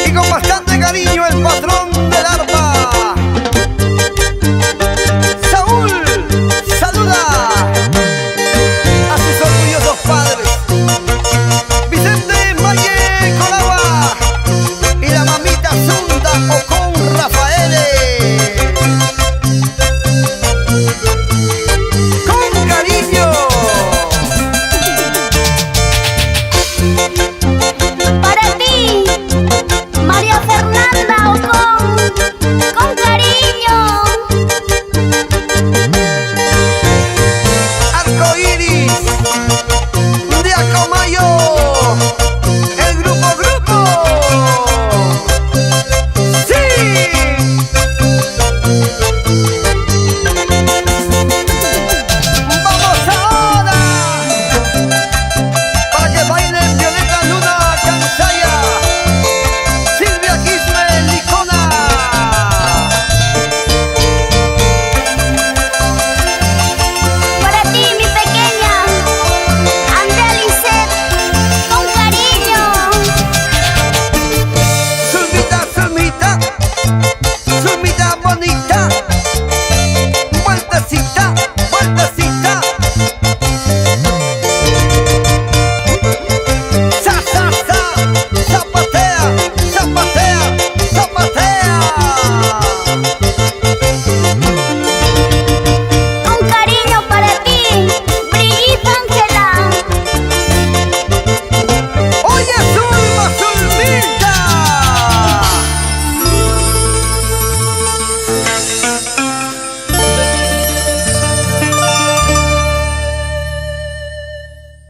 Y con bastante cariño el patrón del arpa, Saúl, saluda a sus orgullosos padres, Vicente Maye Colagua y la mamita Zunda Ocon Rafael. Con cariño. Para ti, María Fernanda Ocon, con cariño. Arco Iris de Acomayo, el grupo. ¡Sí! ¡Vamos ahora! Para que bailen Violeta Luna Cansaya, Silvia Quisme Licona. Para ti, mi pequeña, Andrea Lisset, con cariño. Zulmita, Zulmita, Zulmita bonita, vueltecita, vueltecita. Sa, sa, sa, zapatea, zapatea.